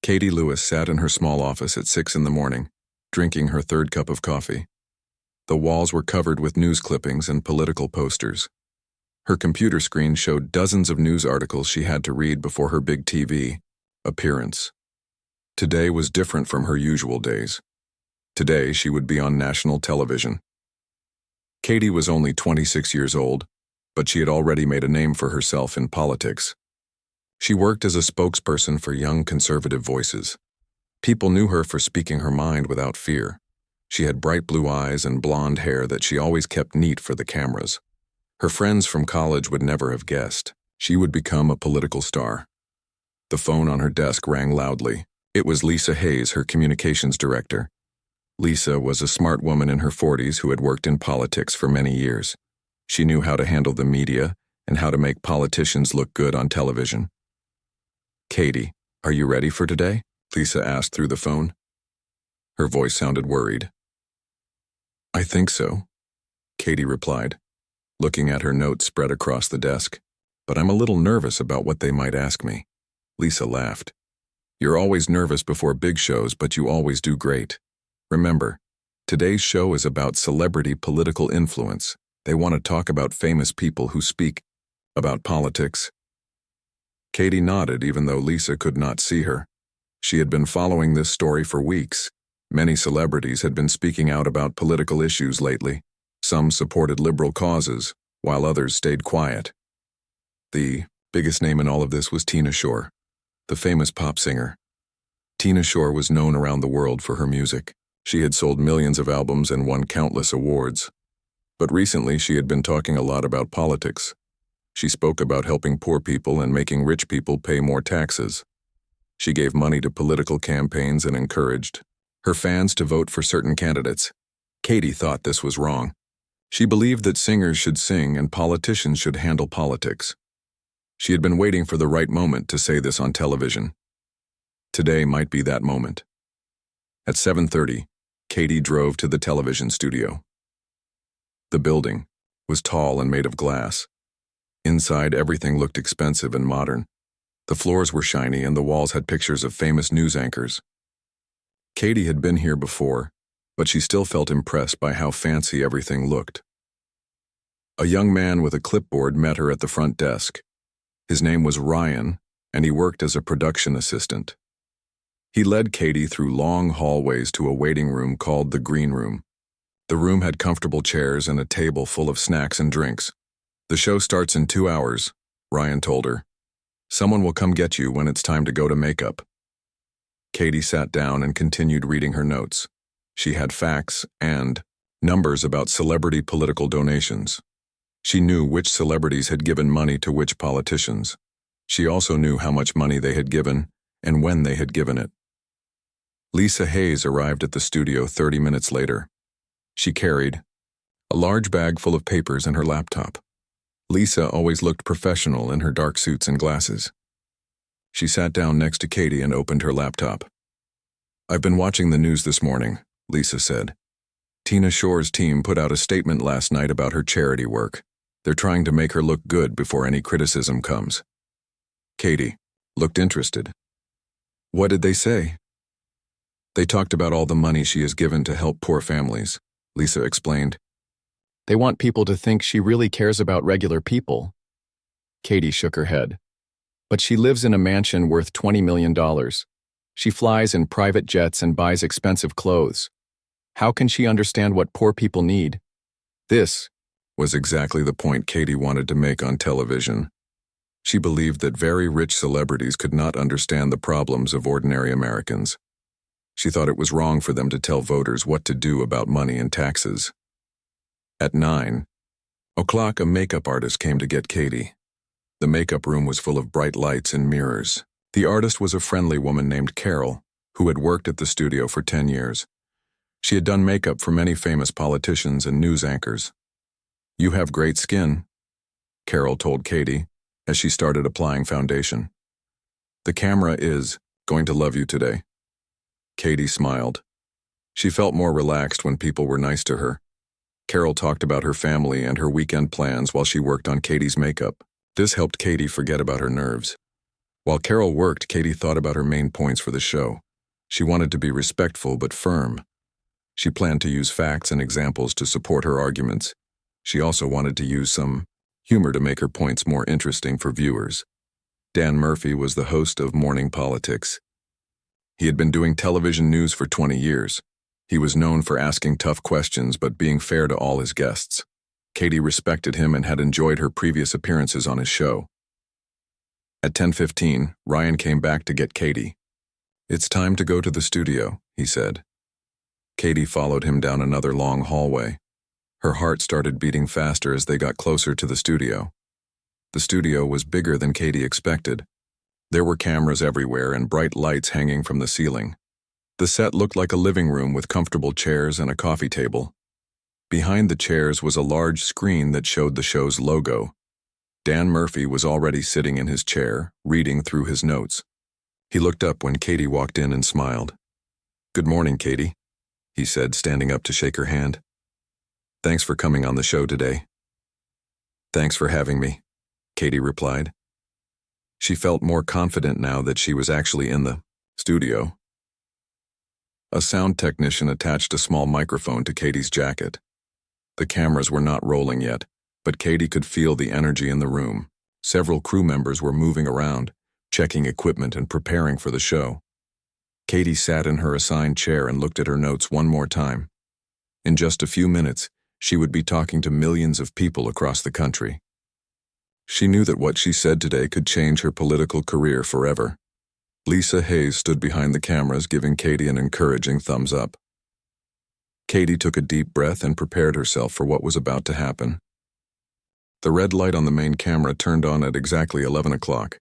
Katie Lewis sat in her small office at 6 in the morning, drinking her third cup of coffee. The walls were covered with news clippings and political posters. Her computer screen showed dozens of news articles she had to read before her big TV appearance. Today was different from her usual days. Today she would be on national television. Katie was only 26 years old, but she had already made a name for herself in politics. She worked as a spokesperson for young conservative voices. People knew her for speaking her mind without fear. She had bright blue eyes and blonde hair that she always kept neat for the cameras. Her friends from college would never have guessed she would become a political star. The phone on her desk rang loudly. It was Lisa Hayes, her communications director. Lisa was a smart woman in her 40s who had worked in politics for many years. She knew how to handle the media and how to make politicians look good on television. "Katie, are you ready for today?" Lisa asked through the phone. Her voice sounded worried. "I think so," Katie replied, looking at her notes spread across the desk. "But I'm a little nervous about what they might ask me." Lisa laughed. "You're always nervous before big shows, but you always do great. Remember, today's show is about celebrity political influence. They want to talk about famous people who speak about politics." Katie nodded even though Lisa could not see her. She had been following this story for weeks. Many celebrities had been speaking out about political issues lately. Some supported liberal causes, while others stayed quiet. The biggest name in all of this was Tina Shore, the famous pop singer. Tina Shore was known around the world for her music. She had sold millions of albums and won countless awards. But recently she had been talking a lot about politics. She spoke about helping poor people and making rich people pay more taxes. She gave money to political campaigns and encouraged her fans to vote for certain candidates. Katie thought this was wrong. She believed that singers should sing and politicians should handle politics. She had been waiting for the right moment to say this on television. Today might be that moment. At 7:30, Katie drove to the television studio. The building was tall and made of glass. Inside, everything looked expensive and modern. The floors were shiny and the walls had pictures of famous news anchors. Katie had been here before, but she still felt impressed by how fancy everything looked. A young man with a clipboard met her at the front desk. His name was Ryan, and he worked as a production assistant. He led Katie through long hallways to a waiting room called the Green Room. The room had comfortable chairs and a table full of snacks and drinks. "The show starts in 2 hours," Ryan told her. "Someone will come get you when it's time to go to makeup." Katie sat down and continued reading her notes. She had facts and numbers about celebrity political donations. She knew which celebrities had given money to which politicians. She also knew how much money they had given and when they had given it. Lisa Hayes arrived at the studio 30 minutes later. She carried a large bag full of papers and her laptop. Lisa always looked professional in her dark suits and glasses. She sat down next to Katie and opened her laptop. "I've been watching the news this morning," Lisa said. "Tina Shore's team put out a statement last night about her charity work. They're trying to make her look good before any criticism comes." Katie looked interested. "What did they say?" "They talked about all the money she has given to help poor families," Lisa explained. "They want people to think she really cares about regular people." Katie shook her head. "But she lives in a mansion worth $20 million. She flies in private jets and buys expensive clothes. How can she understand what poor people need?" This was exactly the point Katie wanted to make on television. She believed that very rich celebrities could not understand the problems of ordinary Americans. She thought it was wrong for them to tell voters what to do about money and taxes. At 9:00, a makeup artist came to get Katie. The makeup room was full of bright lights and mirrors. The artist was a friendly woman named Carol, who had worked at the studio for 10 years. She had done makeup for many famous politicians and news anchors. "You have great skin," Carol told Katie as she started applying foundation. "The camera is going to love you today." Katie smiled. She felt more relaxed when people were nice to her. Carol talked about her family and her weekend plans while she worked on Katie's makeup. This helped Katie forget about her nerves. While Carol worked, Katie thought about her main points for the show. She wanted to be respectful but firm. She planned to use facts and examples to support her arguments. She also wanted to use some humor to make her points more interesting for viewers. Dan Murphy was the host of Morning Politics. He had been doing television news for 20 years. He was known for asking tough questions but being fair to all his guests. Katie respected him and had enjoyed her previous appearances on his show. At 10:15, Ryan came back to get Katie. "It's time to go to the studio," he said. Katie followed him down another long hallway. Her heart started beating faster as they got closer to the studio. The studio was bigger than Katie expected. There were cameras everywhere and bright lights hanging from the ceiling. The set looked like a living room with comfortable chairs and a coffee table. Behind the chairs was a large screen that showed the show's logo. Dan Murphy was already sitting in his chair, reading through his notes. He looked up when Katie walked in and smiled. "Good morning, Katie," he said, standing up to shake her hand. "Thanks for coming on the show today." "Thanks for having me," Katie replied. She felt more confident now that she was actually in the studio. A sound technician attached a small microphone to Katie's jacket. The cameras were not rolling yet, but Katie could feel the energy in the room. Several crew members were moving around, checking equipment and preparing for the show. Katie sat in her assigned chair and looked at her notes one more time. In just a few minutes, she would be talking to millions of people across the country. She knew that what she said today could change her political career forever. Lisa Hayes stood behind the cameras, giving Katie an encouraging thumbs up. Katie took a deep breath and prepared herself for what was about to happen. The red light on the main camera turned on at exactly 11 o'clock.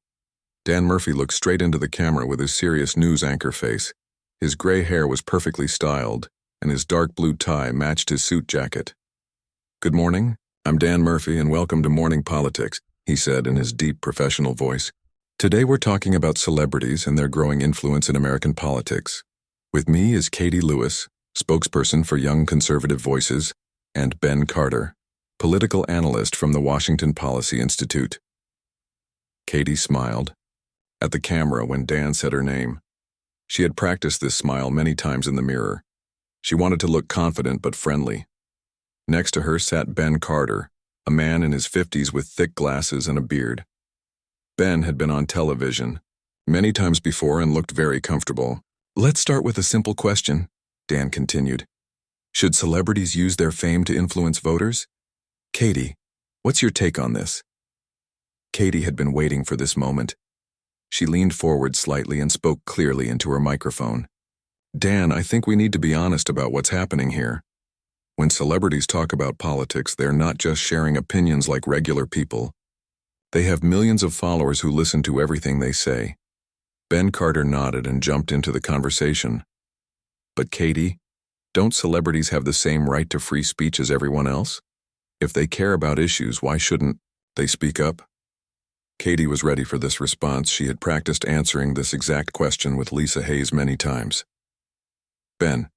Dan Murphy looked straight into the camera with his serious news anchor face. His gray hair was perfectly styled, and his dark blue tie matched his suit jacket. "Good morning, I'm Dan Murphy, and welcome to Morning Politics," he said in his deep professional voice. "Today we're talking about celebrities and their growing influence in American politics. With me is Katie Lewis, spokesperson for Young Conservative Voices, and Ben Carter, political analyst from the Washington Policy Institute." Katie smiled at the camera when Dan said her name. She had practiced this smile many times in the mirror. She wanted to look confident but friendly. Next to her sat Ben Carter, a man in his 50s with thick glasses and a beard. Ben had been on television many times before and looked very comfortable. "Let's start with a simple question," Dan continued. "Should celebrities use their fame to influence voters? Katie, what's your take on this?" Katie had been waiting for this moment. She leaned forward slightly and spoke clearly into her microphone. "Dan, I think we need to be honest about what's happening here. When celebrities talk about politics, they're not just sharing opinions like regular people. They have millions of followers who listen to everything they say." Ben Carter nodded and jumped into the conversation. "But Katie, don't celebrities have the same right to free speech as everyone else? If they care about issues, why shouldn't they speak up?" Katie was ready for this response. She had practiced answering this exact question with Lisa Hayes many times. "Ben,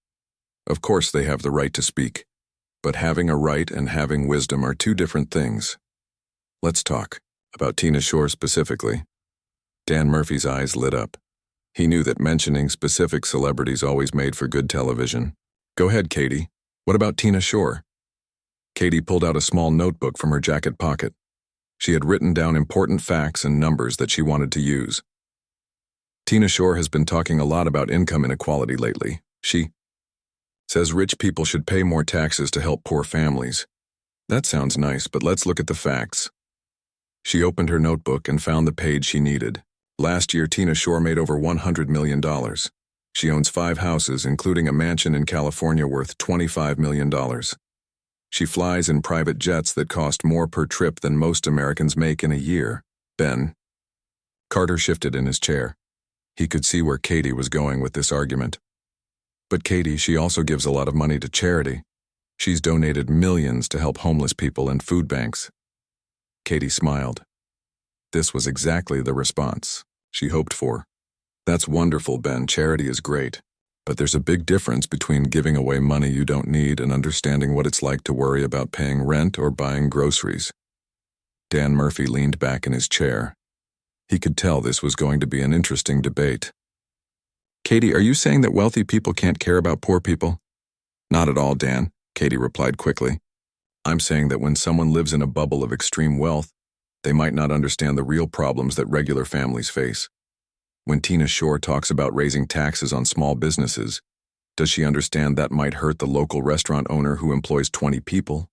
of course they have the right to speak, but having a right and having wisdom are two different things. Let's talk about Tina Shore specifically." Dan Murphy's eyes lit up. He knew that mentioning specific celebrities always made for good television. "Go ahead, Katie. What about Tina Shore?" Katie pulled out a small notebook from her jacket pocket. She had written down important facts and numbers that she wanted to use. "Tina Shore has been talking a lot about income inequality lately. She says rich people should pay more taxes to help poor families. That sounds nice, but let's look at the facts." She opened her notebook and found the page she needed. Last year, Tina Shore made over $100 million. She owns 5 houses, including a mansion in California worth $25 million. She flies in private jets that cost more per trip than most Americans make in a year. Ben Carter shifted in his chair. He could see where Katie was going with this argument. "But Katie, she also gives a lot of money to charity. She's donated millions to help homeless people and food banks." Katie smiled. This was exactly the response she hoped for. "That's wonderful, Ben. Charity is great. But there's a big difference between giving away money you don't need and understanding what it's like to worry about paying rent or buying groceries." Dan Murphy leaned back in his chair. He could tell this was going to be an interesting debate. Katie, are you saying that wealthy people can't care about poor people? Not at all, Dan, Katie replied quickly. I'm saying that when someone lives in a bubble of extreme wealth, they might not understand the real problems that regular families face. When Tina Shore talks about raising taxes on small businesses, does she understand that might hurt the local restaurant owner who employs 20 people?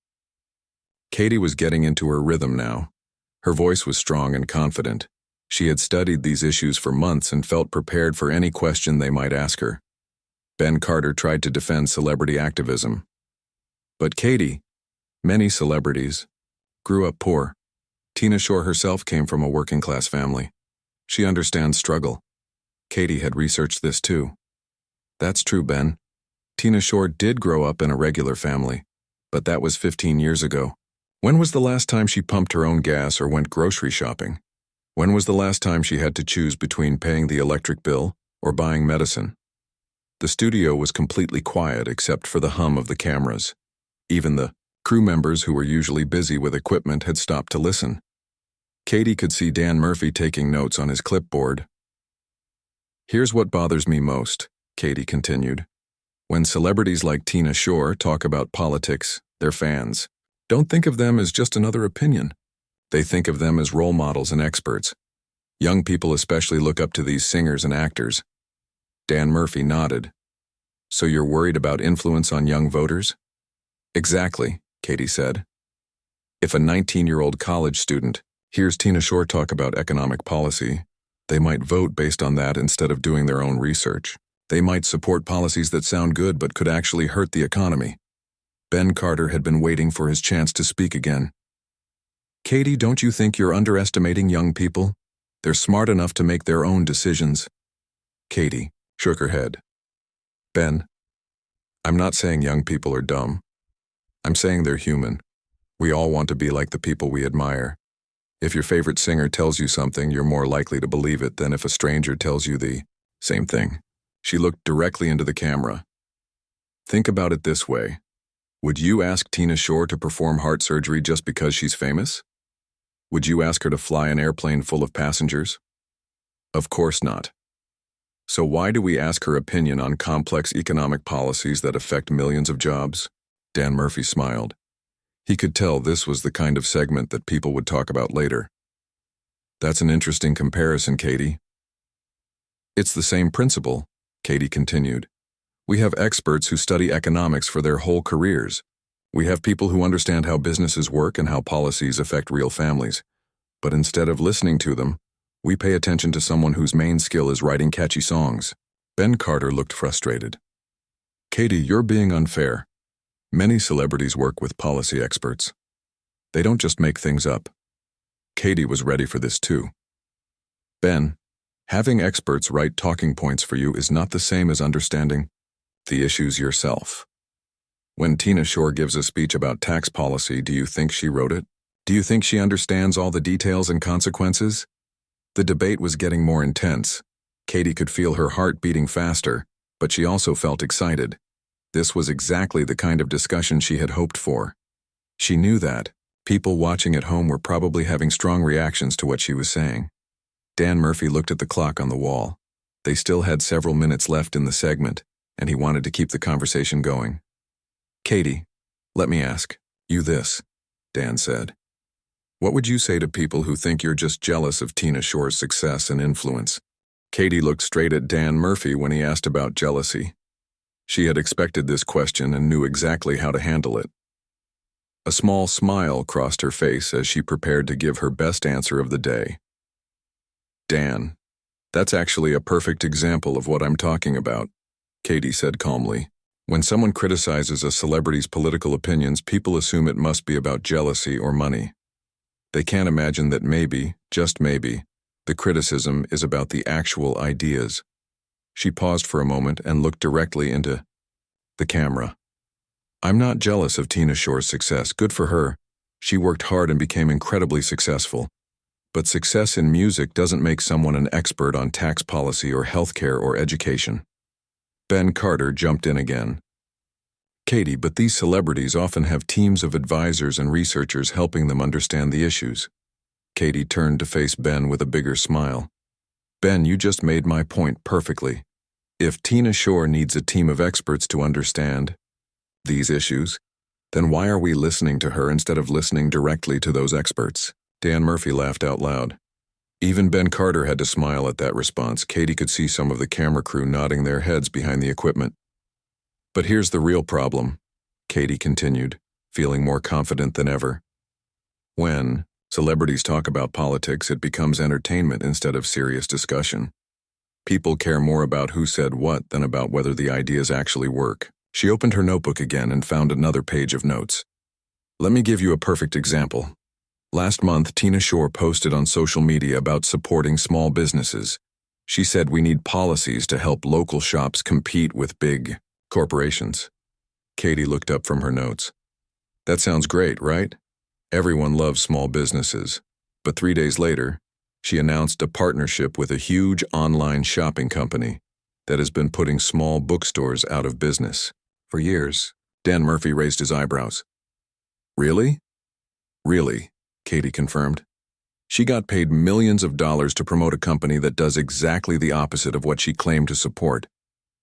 Katie was getting into her rhythm now. Her voice was strong and confident. She had studied these issues for months and felt prepared for any question they might ask her. Ben Carter tried to defend celebrity activism. But Katie, many celebrities, grew up poor. Tina Shore herself came from a working-class family. She understands struggle. Katie had researched this too. That's true, Ben. Tina Shore did grow up in a regular family, but that was 15 years ago. When was the last time she pumped her own gas or went grocery shopping? When was the last time she had to choose between paying the electric bill or buying medicine? The studio was completely quiet except for the hum of the cameras. Even the crew members who were usually busy with equipment had stopped to listen. Katie could see Dan Murphy taking notes on his clipboard. Here's what bothers me most, Katie continued. When celebrities like Tina Shore talk about politics, their fans don't think of them as just another opinion. They think of them as role models and experts. Young people especially look up to these singers and actors. Dan Murphy nodded. So you're worried about influence on young voters? Exactly, Katie said. If a 19-year-old college student hears Tina Shore talk about economic policy, they might vote based on that instead of doing their own research. They might support policies that sound good but could actually hurt the economy. Ben Carter had been waiting for his chance to speak again. Katie, don't you think you're underestimating young people? They're smart enough to make their own decisions. Katie shook her head. Ben, I'm not saying young people are dumb. I'm saying they're human. We all want to be like the people we admire. If your favorite singer tells you something, you're more likely to believe it than if a stranger tells you the same thing. She looked directly into the camera. Think about it this way. Would you ask Tina Shore to perform heart surgery just because she's famous? Would you ask her to fly an airplane full of passengers? Of course not. So why do we ask her opinion on complex economic policies that affect millions of jobs? Dan Murphy smiled. He could tell this was the kind of segment that people would talk about later. That's an interesting comparison, Katie. It's the same principle, Katie continued. We have experts who study economics for their whole careers. We have people who understand how businesses work and how policies affect real families. But instead of listening to them, we pay attention to someone whose main skill is writing catchy songs. Ben Carter looked frustrated. Katie, you're being unfair. Many celebrities work with policy experts. They don't just make things up. Katie was ready for this too. Ben, having experts write talking points for you is not the same as understanding the issues yourself. When Tina Shore gives a speech about tax policy, do you think she wrote it? Do you think she understands all the details and consequences? The debate was getting more intense. Katie could feel her heart beating faster, but she also felt excited. This was exactly the kind of discussion she had hoped for. She knew that people watching at home were probably having strong reactions to what she was saying. Dan Murphy looked at the clock on the wall. They still had several minutes left in the segment, and he wanted to keep the conversation going. Katie, let me ask you this, Dan said. What would you say to people who think you're just jealous of Tina Shore's success and influence? Katie looked straight at Dan Murphy when he asked about jealousy. She had expected this question and knew exactly how to handle it. A small smile crossed her face as she prepared to give her best answer of the day. Dan, that's actually a perfect example of what I'm talking about, Katie said calmly. When someone criticizes a celebrity's political opinions, people assume it must be about jealousy or money. They can't imagine that maybe, just maybe, the criticism is about the actual ideas. She paused for a moment and looked directly into the camera. I'm not jealous of Tina Shore's success. Good for her. She worked hard and became incredibly successful. But success in music doesn't make someone an expert on tax policy or healthcare or education. Ben Carter jumped in again. Katie, but these celebrities often have teams of advisors and researchers helping them understand the issues. Katie turned to face Ben with a bigger smile. Ben, you just made my point perfectly. If Tina Shore needs a team of experts to understand these issues, then why are we listening to her instead of listening directly to those experts? Dan Murphy laughed out loud. Even Ben Carter had to smile at that response. Katie could see some of the camera crew nodding their heads behind the equipment. But here's the real problem, Katie continued, feeling more confident than ever. When celebrities talk about politics, it becomes entertainment instead of serious discussion. People care more about who said what than about whether the ideas actually work. She opened her notebook again and found another page of notes. Let me give you a perfect example. Last month, Tina Shore posted on social media about supporting small businesses. She said we need policies to help local shops compete with big corporations. Katie looked up from her notes. That sounds great, right? Everyone loves small businesses. But 3 days later, she announced a partnership with a huge online shopping company that has been putting small bookstores out of business for years. Dan Murphy raised his eyebrows. Really? Really, Katie confirmed. She got paid millions of dollars to promote a company that does exactly the opposite of what she claimed to support.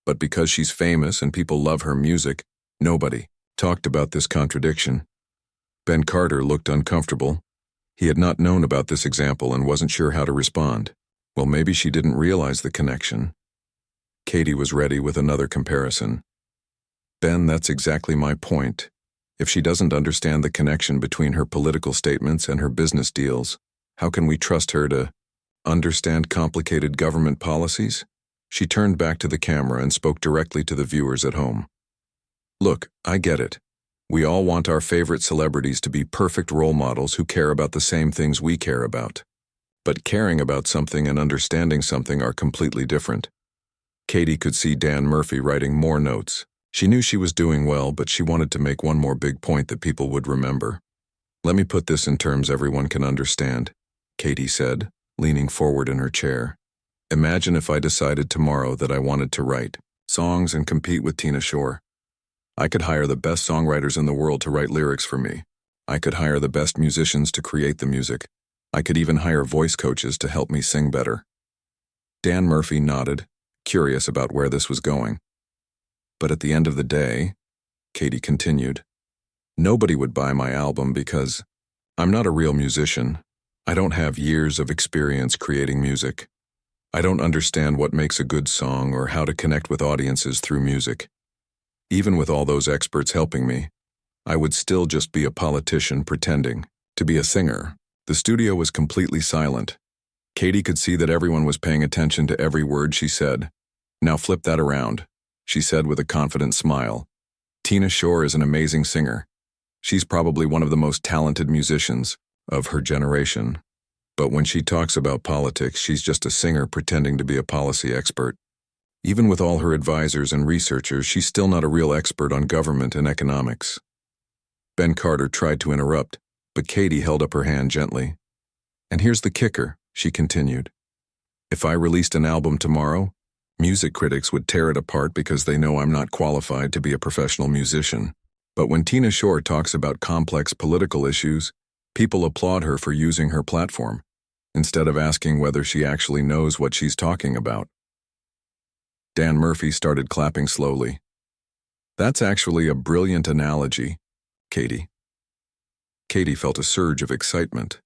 But because she's famous and people love her music, nobody talked about this contradiction. Ben Carter looked uncomfortable. He had not known about this example and wasn't sure how to respond. Well, maybe she didn't realize the connection. Katie was ready with another comparison. Ben, that's exactly my point. If she doesn't understand the connection between her political statements and her business deals, how can we trust her to understand complicated government policies? She turned back to the camera and spoke directly to the viewers at home. Look, I get it. We all want our favorite celebrities to be perfect role models who care about the same things we care about. But caring about something and understanding something are completely different. Katie could see Dan Murphy writing more notes. She knew she was doing well, but she wanted to make one more big point that people would remember. Let me put this in terms everyone can understand, Katie said, leaning forward in her chair. Imagine if I decided tomorrow that I wanted to write songs and compete with Tina Shore. I could hire the best songwriters in the world to write lyrics for me. I could hire the best musicians to create the music. I could even hire voice coaches to help me sing better. Dan Murphy nodded, curious about where this was going. But at the end of the day, Katie continued, nobody would buy my album because I'm not a real musician. I don't have years of experience creating music. I don't understand what makes a good song or how to connect with audiences through music. Even with all those experts helping me, I would still just be a politician pretending to be a singer. The studio was completely silent. Katie could see that everyone was paying attention to every word she said. Now flip that around, she said with a confident smile. Tina Shore is an amazing singer. She's probably one of the most talented musicians of her generation. But when she talks about politics, she's just a singer pretending to be a policy expert. Even with all her advisors and researchers, she's still not a real expert on government and economics. Ben Carter tried to interrupt, but Katie held up her hand gently. And here's the kicker, she continued. If I released an album tomorrow, music critics would tear it apart because they know I'm not qualified to be a professional musician. But when Tina Shore talks about complex political issues, people applaud her for using her platform, instead of asking whether she actually knows what she's talking about. Dan Murphy started clapping slowly. That's actually a brilliant analogy, Katie. Katie felt a surge of excitement.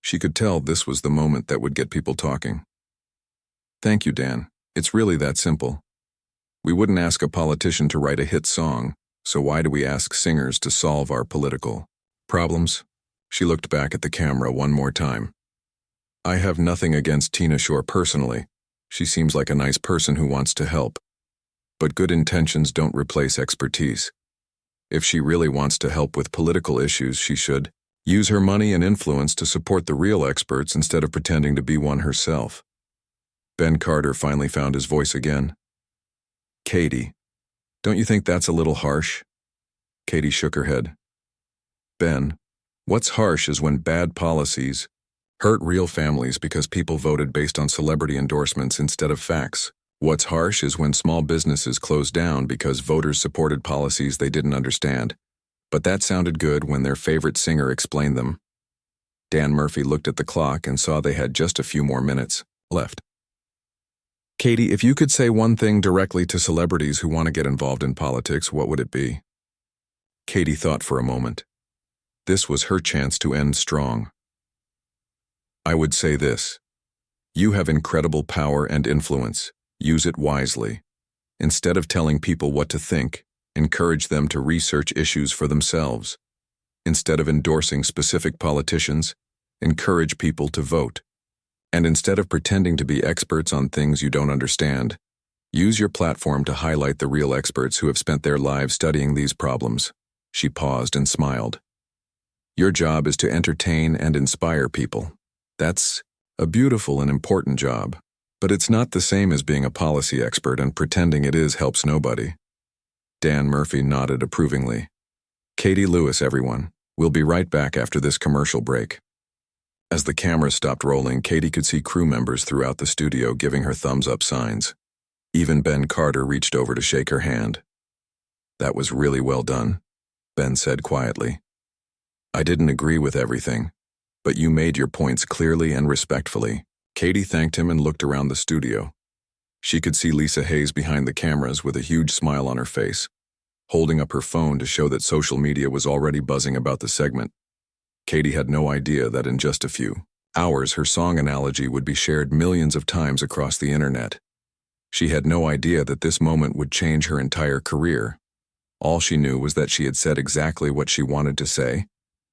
She could tell this was the moment that would get people talking. Thank you, Dan. It's really that simple. We wouldn't ask a politician to write a hit song, so why do we ask singers to solve our political problems? She looked back at the camera one more time. I have nothing against Tina Shore personally. She seems like a nice person who wants to help. But good intentions don't replace expertise. If she really wants to help with political issues, she should use her money and influence to support the real experts instead of pretending to be one herself. Ben Carter finally found his voice again. Katie, don't you think that's a little harsh? Katie shook her head. Ben, what's harsh is when bad policies hurt real families because people voted based on celebrity endorsements instead of facts. What's harsh is when small businesses close down because voters supported policies they didn't understand. But that sounded good when their favorite singer explained them. Dan Murphy looked at the clock and saw they had just a few more minutes left. Katie, if you could say one thing directly to celebrities who want to get involved in politics, what would it be? Katie thought for a moment. This was her chance to end strong. I would say this. You have incredible power and influence. Use it wisely. Instead of telling people what to think, encourage them to research issues for themselves. Instead of endorsing specific politicians, encourage people to vote. And instead of pretending to be experts on things you don't understand, use your platform to highlight the real experts who have spent their lives studying these problems. She paused and smiled. Your job is to entertain and inspire people. That's a beautiful and important job, but it's not the same as being a policy expert, and pretending it is helps nobody. Dan Murphy nodded approvingly. Katie Lewis, everyone. We'll be right back after this commercial break. As the camera stopped rolling, Katie could see crew members throughout the studio giving her thumbs-up signs. Even Ben Carter reached over to shake her hand. That was really well done, Ben said quietly. I didn't agree with everything, but you made your points clearly and respectfully. Katie thanked him and looked around the studio. She could see Lisa Hayes behind the cameras with a huge smile on her face, holding up her phone to show that social media was already buzzing about the segment. Katie had no idea that in just a few hours her song analogy would be shared millions of times across the internet. She had no idea that this moment would change her entire career. All she knew was that she had said exactly what she wanted to say,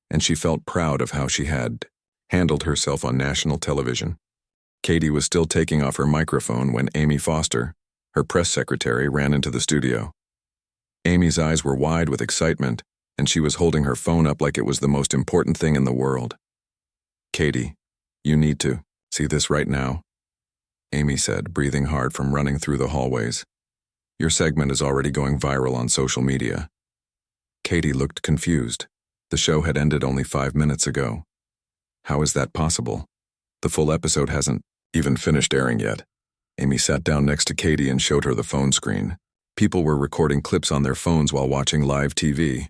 and she felt proud of how she had handled herself on national television. Katie was still taking off her microphone when Amy Foster, her press secretary, ran into the studio. Amy's eyes were wide with excitement, and she was holding her phone up like it was the most important thing in the world. Katie, you need to see this right now, Amy said, breathing hard from running through the hallways. Your segment is already going viral on social media. Katie looked confused. The show had ended only 5 minutes ago. How is that possible? The full episode hasn't even finished airing yet. Amy sat down next to Katie and showed her the phone screen. People were recording clips on their phones while watching live TV.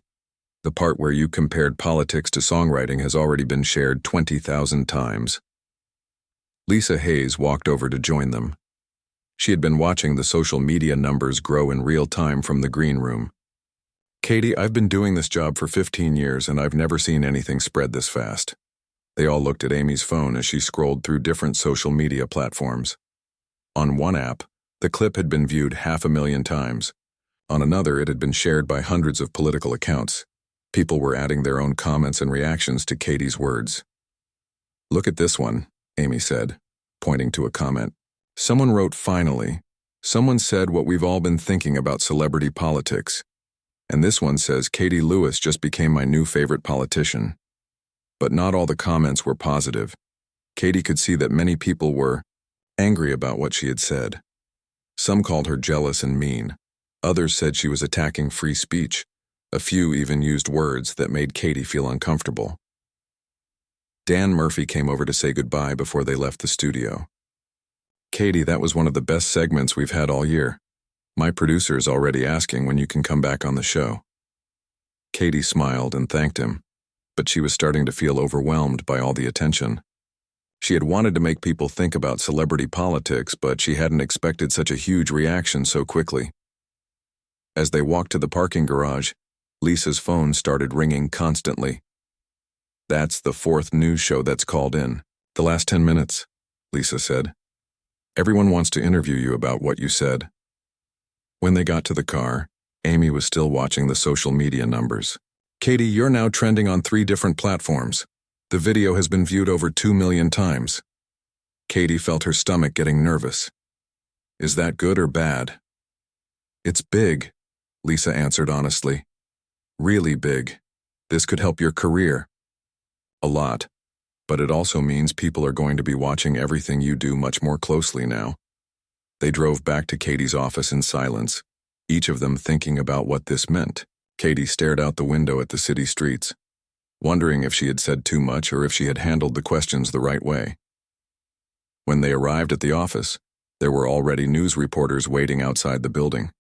The part where you compared politics to songwriting has already been shared 20,000 times. Lisa Hayes walked over to join them. She had been watching the social media numbers grow in real time from the green room. Katie, I've been doing this job for 15 years and I've never seen anything spread this fast. They all looked at Amy's phone as she scrolled through different social media platforms. On one app, the clip had been viewed 500,000 times. On another, it had been shared by hundreds of political accounts. People were adding their own comments and reactions to Katie's words. Look at this one, Amy said, pointing to a comment. Someone wrote, finally. Someone said what we've all been thinking about celebrity politics. And this one says, Katie Lewis just became my new favorite politician. But not all the comments were positive. Katie could see that many people were angry about what she had said. Some called her jealous and mean. Others said she was attacking free speech. A few even used words that made Katie feel uncomfortable. Dan Murphy came over to say goodbye before they left the studio. Katie, that was one of the best segments we've had all year. My producer is already asking when you can come back on the show. Katie smiled and thanked him, but she was starting to feel overwhelmed by all the attention. She had wanted to make people think about celebrity politics, but she hadn't expected such a huge reaction so quickly. As they walked to the parking garage, Lisa's phone started ringing constantly. That's the 4th news show that's called in. The last 10 minutes, Lisa said. Everyone wants to interview you about what you said. When they got to the car, Amy was still watching the social media numbers. Katie, you're now trending on 3 different platforms. The video has been viewed over 2 million times. Katie felt her stomach getting nervous. Is that good or bad? It's big, Lisa answered honestly. Really big. This could help your career. A lot. But it also means people are going to be watching everything you do much more closely now. They drove back to Katie's office in silence, each of them thinking about what this meant. Katie stared out the window at the city streets, wondering if she had said too much or if she had handled the questions the right way. When they arrived at the office, there were already news reporters waiting outside the building.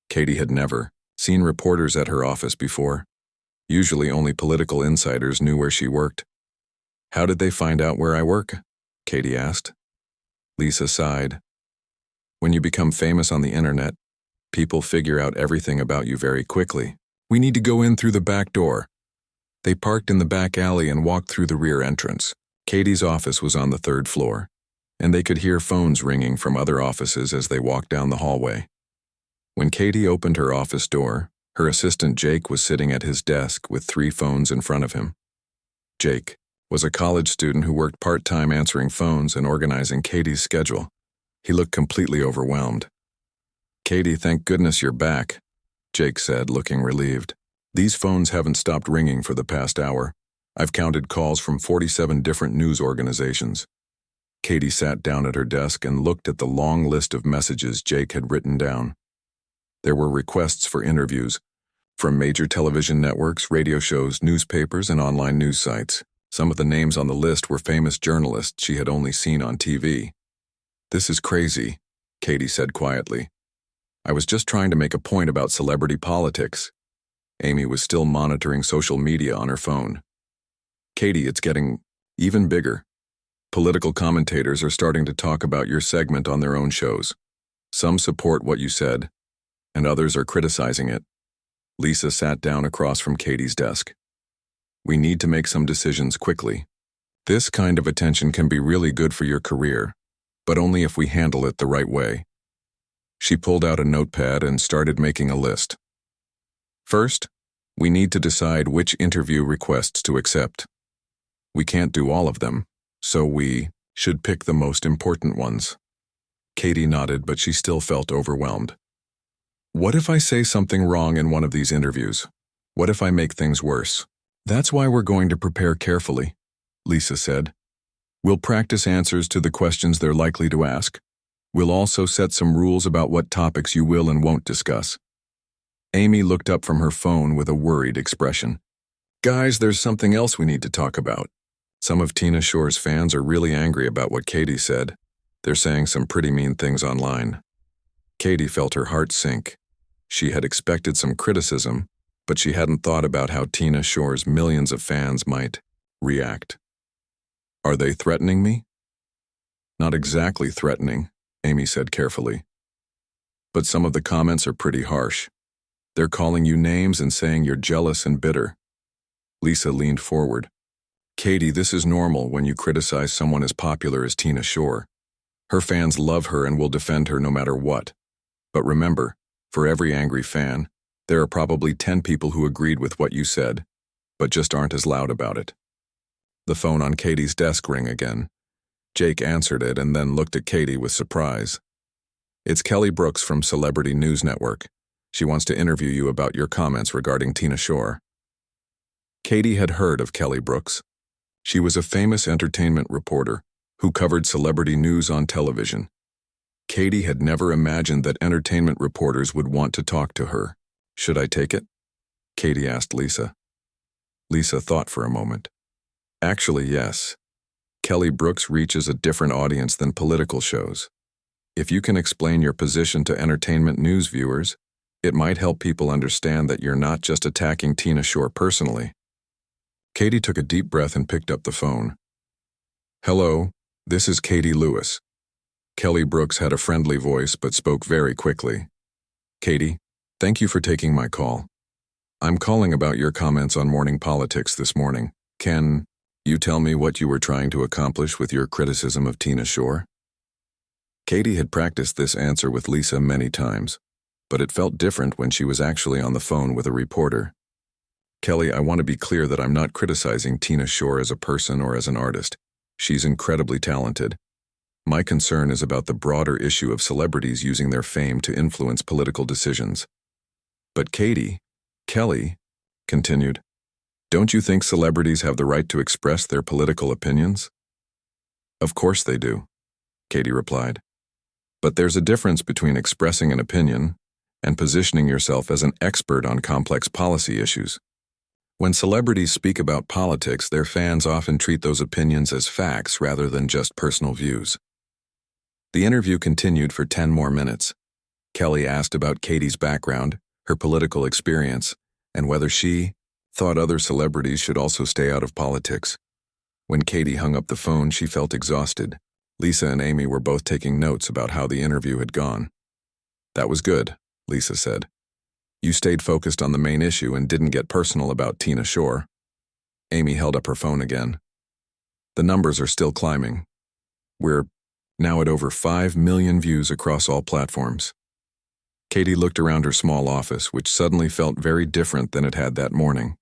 Katie had never seen reporters at her office before. Usually only political insiders knew where she worked. How did they find out where I work? Katie asked. Lisa sighed. When you become famous on the internet, people figure out everything about you very quickly. We need to go in through the back door. They parked in the back alley and walked through the rear entrance. Katie's office was on the 3rd floor, and they could hear phones ringing from other offices as they walked down the hallway. When Katie opened her office door, her assistant Jake was sitting at his desk with 3 phones in front of him. Jake was a college student who worked part-time answering phones and organizing Katie's schedule. He looked completely overwhelmed. Katie, thank goodness you're back, Jake said, looking relieved. These phones haven't stopped ringing for the past hour. I've counted calls from 47 different news organizations. Katie sat down at her desk and looked at the long list of messages Jake had written down. There were requests for interviews from major television networks, radio shows, newspapers, and online news sites. Some of the names on the list were famous journalists she had only seen on TV. This is crazy, Katie said quietly. I was just trying to make a point about celebrity politics. Amy was still monitoring social media on her phone. Katie, it's getting even bigger. Political commentators are starting to talk about your segment on their own shows. Some support what you said, and others are criticizing it. Lisa sat down across from Katie's desk. We need to make some decisions quickly. This kind of attention can be really good for your career, but only if we handle it the right way. She pulled out a notepad and started making a list. First, we need to decide which interview requests to accept. We can't do all of them, so we should pick the most important ones. Katie nodded, but she still felt overwhelmed. What if I say something wrong in one of these interviews? What if I make things worse? That's why we're going to prepare carefully, Lisa said. We'll practice answers to the questions they're likely to ask. We'll also set some rules about what topics you will and won't discuss. Amy looked up from her phone with a worried expression. Guys, there's something else we need to talk about. Some of Tina Shore's fans are really angry about what Katie said. They're saying some pretty mean things online. Katie felt her heart sink. She had expected some criticism, but she hadn't thought about how Tina Shore's millions of fans might react. Are they threatening me? Not exactly threatening, Amy said carefully. But some of the comments are pretty harsh. They're calling you names and saying you're jealous and bitter. Lisa leaned forward. Katie, this is normal when you criticize someone as popular as Tina Shore. Her fans love her and will defend her no matter what. But remember, for every angry fan, there are probably 10 people who agreed with what you said, but just aren't as loud about it. The phone on Katie's desk rang again. Jake answered it and then looked at Katie with surprise. It's Kelly Brooks from Celebrity News Network. She wants to interview you about your comments regarding Tina Shore. Katie had heard of Kelly Brooks. She was a famous entertainment reporter who covered celebrity news on television. Katie had never imagined that entertainment reporters would want to talk to her. Should I take it? Katie asked Lisa. Lisa thought for a moment. Actually, yes. Kelly Brooks reaches a different audience than political shows. If you can explain your position to entertainment news viewers, it might help people understand that you're not just attacking Tina Shore personally. Katie took a deep breath and picked up the phone. Hello, this is Katie Lewis. Kelly Brooks had a friendly voice but spoke very quickly. Katie, thank you for taking my call. I'm calling about your comments on morning politics this morning. Can you tell me what you were trying to accomplish with your criticism of Tina Shore? Katie had practiced this answer with Lisa many times, but it felt different when she was actually on the phone with a reporter. Kelly, I want to be clear that I'm not criticizing Tina Shore as a person or as an artist. She's incredibly talented. My concern is about the broader issue of celebrities using their fame to influence political decisions. But Kelly continued, don't you think celebrities have the right to express their political opinions? Of course they do, Katie replied. But there's a difference between expressing an opinion and positioning yourself as an expert on complex policy issues. When celebrities speak about politics, their fans often treat those opinions as facts rather than just personal views. The interview continued for 10 more minutes. Kelly asked about Katie's background, her political experience, and whether she thought other celebrities should also stay out of politics. When Katie hung up the phone, she felt exhausted. Lisa and Amy were both taking notes about how the interview had gone. "That was good," Lisa said. "You stayed focused on the main issue and didn't get personal about Tina Shore." Amy held up her phone again. "The numbers are still climbing. We're now at over 5 million views across all platforms." Katie looked around her small office, which suddenly felt very different than it had that morning.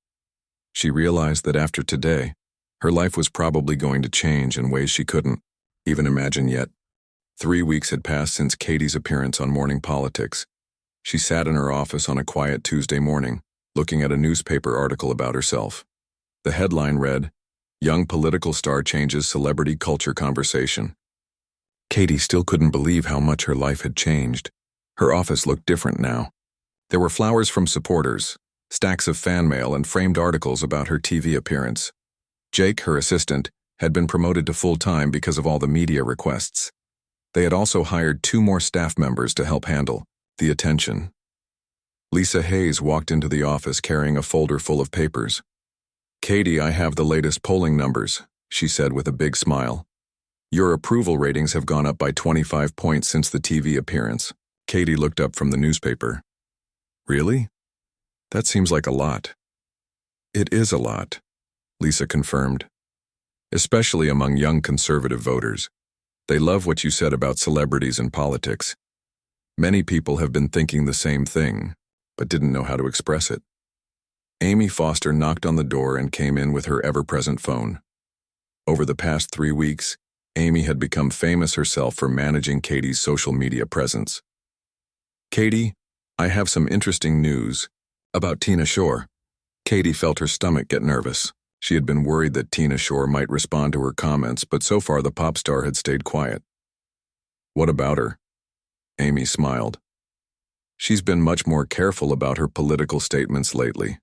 She realized that after today, her life was probably going to change in ways she couldn't even imagine yet. 3 weeks had passed since Katie's appearance on Morning Politics. She sat in her office on a quiet Tuesday morning, looking at a newspaper article about herself. The headline read, "Young Political Star Changes Celebrity Culture Conversation." Katie still couldn't believe how much her life had changed. Her office looked different now. There were flowers from supporters, stacks of fan mail, and framed articles about her TV appearance. Jake, her assistant, had been promoted to full-time because of all the media requests. They had also hired 2 more staff members to help handle the attention. Lisa Hayes walked into the office carrying a folder full of papers. "Katie, I have the latest polling numbers," she said with a big smile. "Your approval ratings have gone up by 25 points since the TV appearance." Katie looked up from the newspaper. "Really? That seems like a lot." "It is a lot," Lisa confirmed. "Especially among young conservative voters. They love what you said about celebrities and politics. Many people have been thinking the same thing, but didn't know how to express it." Amy Foster knocked on the door and came in with her ever-present phone. Over the past 3 weeks, Amy had become famous herself for managing Katie's social media presence. "Katie, I have some interesting news about Tina Shore." Katie felt her stomach get nervous. She had been worried that Tina Shore might respond to her comments, but so far the pop star had stayed quiet. "What about her?" Amy smiled. "She's been much more careful about her political statements lately.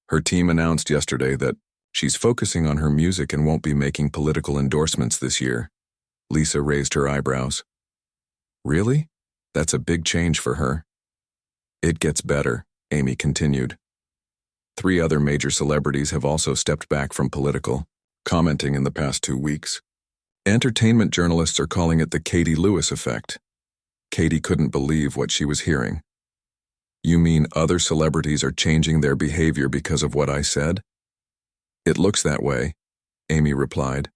Her team announced yesterday that she's focusing on her music and won't be making political endorsements this year." Lisa raised her eyebrows. "Really? That's a big change for her." "It gets better," Amy continued. 3 other major celebrities have also stepped back from political commenting in the past 2 weeks. Entertainment journalists are calling it the Katie Lewis effect. Katie couldn't believe what she was hearing. "You mean other celebrities are changing their behavior because of what I said?" "It looks that way," Amy replied.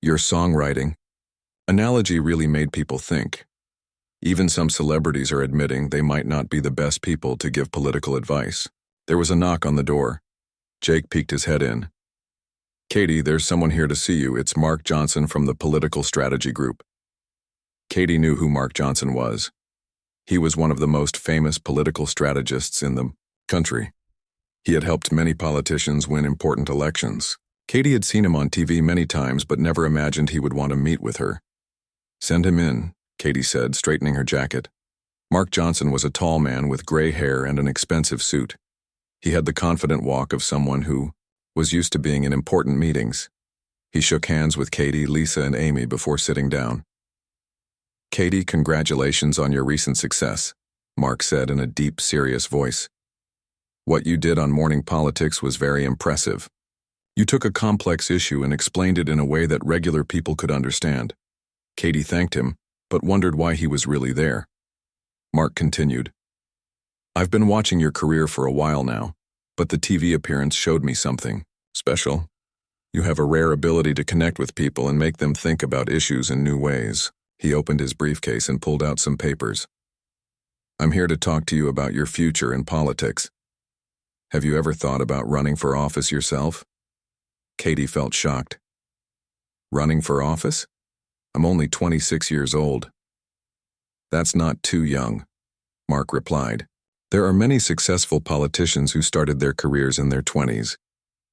"Your songwriting analogy really made people think. Even some celebrities are admitting they might not be the best people to give political advice." There was a knock on the door. Jake peeked his head in. "Katie, there's someone here to see you. It's Mark Johnson from the Political Strategy Group." Katie knew who Mark Johnson was. He was one of the most famous political strategists in the country. He had helped many politicians win important elections. Katie had seen him on TV many times, but never imagined he would want to meet with her. "Send him in," Katie said, straightening her jacket. Mark Johnson was a tall man with gray hair and an expensive suit. He had the confident walk of someone who was used to being in important meetings. He shook hands with Katie, Lisa, and Amy before sitting down. "Katie, congratulations on your recent success," Mark said in a deep, serious voice. "What you did on Morning Politics was very impressive. You took a complex issue and explained it in a way that regular people could understand." Katie thanked him, but wondered why he was really there. Mark continued, "I've been watching your career for a while now, but the TV appearance showed me something special. You have a rare ability to connect with people and make them think about issues in new ways." He opened his briefcase and pulled out some papers. "I'm here to talk to you about your future in politics. Have you ever thought about running for office yourself?" Katie felt shocked. "Running for office? I'm only 26 years old." "That's not too young," Mark replied. "There are many successful politicians who started their careers in their 20s.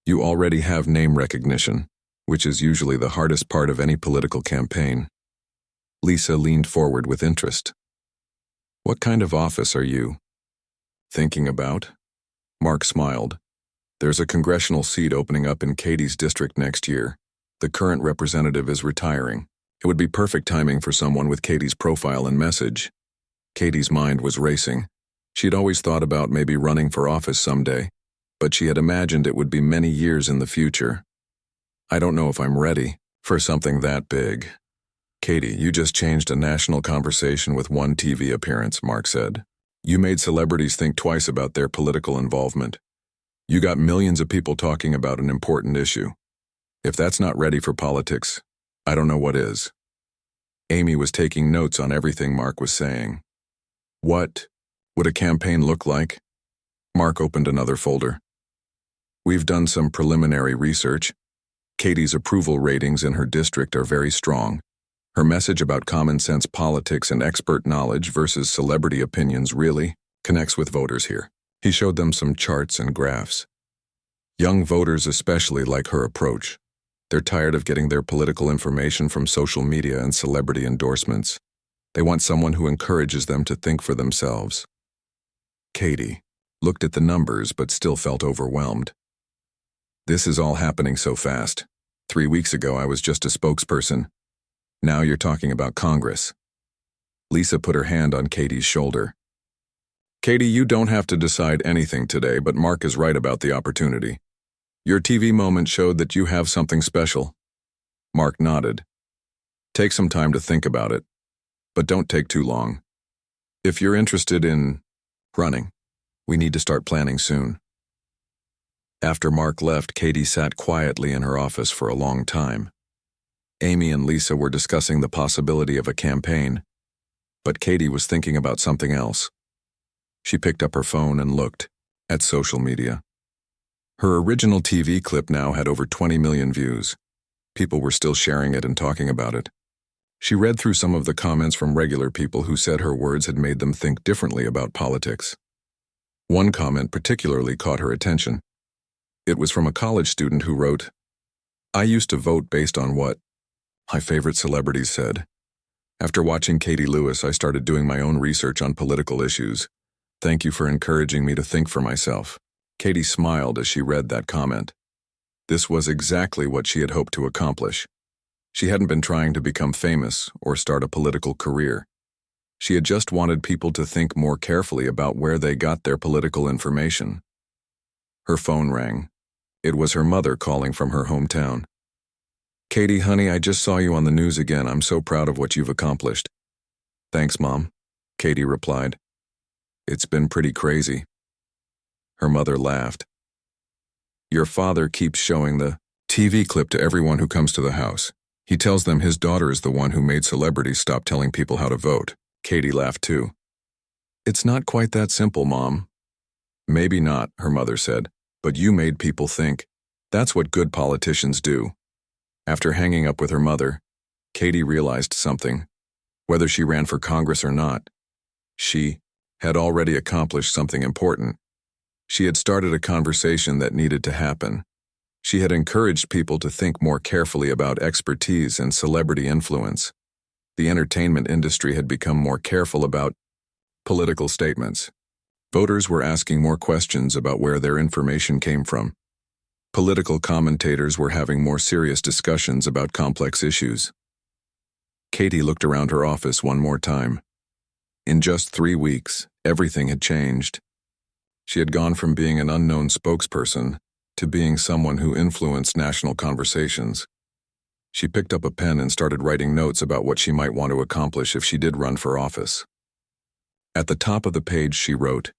You already have name recognition, which is usually the hardest part of any political campaign." Lisa leaned forward with interest. "What kind of office are you thinking about?" Mark smiled. "There's a congressional seat opening up in Katie's district next year. The current representative is retiring. It would be perfect timing for someone with Katie's profile and message." Katie's mind was racing. She'd always thought about maybe running for office someday, but she had imagined it would be many years in the future. I don't know if I'm ready for something that big. Katie, you just changed a national conversation with one TV appearance, Mark said. You made celebrities think twice about their political involvement. You got millions of people talking about an important issue. If that's not ready for politics, I don't know what is. Amy was taking notes on everything Mark was saying. What would a campaign look like? Mark opened another folder. We've done some preliminary research. Katie's approval ratings in her district are very strong. Her message about common sense politics and expert knowledge versus celebrity opinions really connects with voters here. He showed them some charts and graphs. Young voters especially like her approach. They're tired of getting their political information from social media and celebrity endorsements. They want someone who encourages them to think for themselves. Katie looked at the numbers but still felt overwhelmed. This is all happening so fast. 3 weeks ago I was just a spokesperson. Now you're talking about Congress. Lisa put her hand on Katie's shoulder. Katie, you don't have to decide anything today, but Mark is right about the opportunity. Your TV moment showed that you have something special. Mark nodded. Take some time to think about it, but don't take too long. If you're interested in running, we need to start planning soon. After Mark left, Katie sat quietly in her office for a long time. Amy and Lisa were discussing the possibility of a campaign, but Katie was thinking about something else. She picked up her phone and looked at social media. Her original TV clip now had over 20 million views. People were still sharing it and talking about it. She read through some of the comments from regular people who said her words had made them think differently about politics. One comment particularly caught her attention. It was from a college student who wrote, "I used to vote based on what my favorite celebrities said. After watching Katie Lewis, I started doing my own research on political issues. Thank you for encouraging me to think for myself." Katie smiled as she read that comment. This was exactly what she had hoped to accomplish. She hadn't been trying to become famous or start a political career. She had just wanted people to think more carefully about where they got their political information. Her phone rang. It was her mother calling from her hometown. "Katie, honey, I just saw you on the news again. I'm so proud of what you've accomplished." "Thanks, Mom," Katie replied. "It's been pretty crazy." Her mother laughed. "Your father keeps showing the TV clip to everyone who comes to the house. He tells them his daughter is the one who made celebrities stop telling people how to vote." Katie laughed too. "It's not quite that simple, Mom." "Maybe not," her mother said, "but you made people think. That's what good politicians do." After hanging up with her mother, Katie realized something. Whether she ran for Congress or not, she had already accomplished something important. She had started a conversation that needed to happen. She had encouraged people to think more carefully about expertise and celebrity influence. The entertainment industry had become more careful about political statements. Voters were asking more questions about where their information came from. Political commentators were having more serious discussions about complex issues. Katie looked around her office one more time. In just 3 weeks, everything had changed. She had gone from being an unknown spokesperson to being someone who influenced national conversations. She picked up a pen and started writing notes about what she might want to accomplish if she did run for office. At the top of the page she wrote,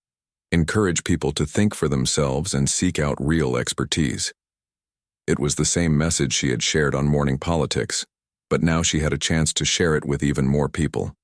"Encourage people to think for themselves and seek out real expertise." It was the same message she had shared on Morning Politics, but now she had a chance to share it with even more people.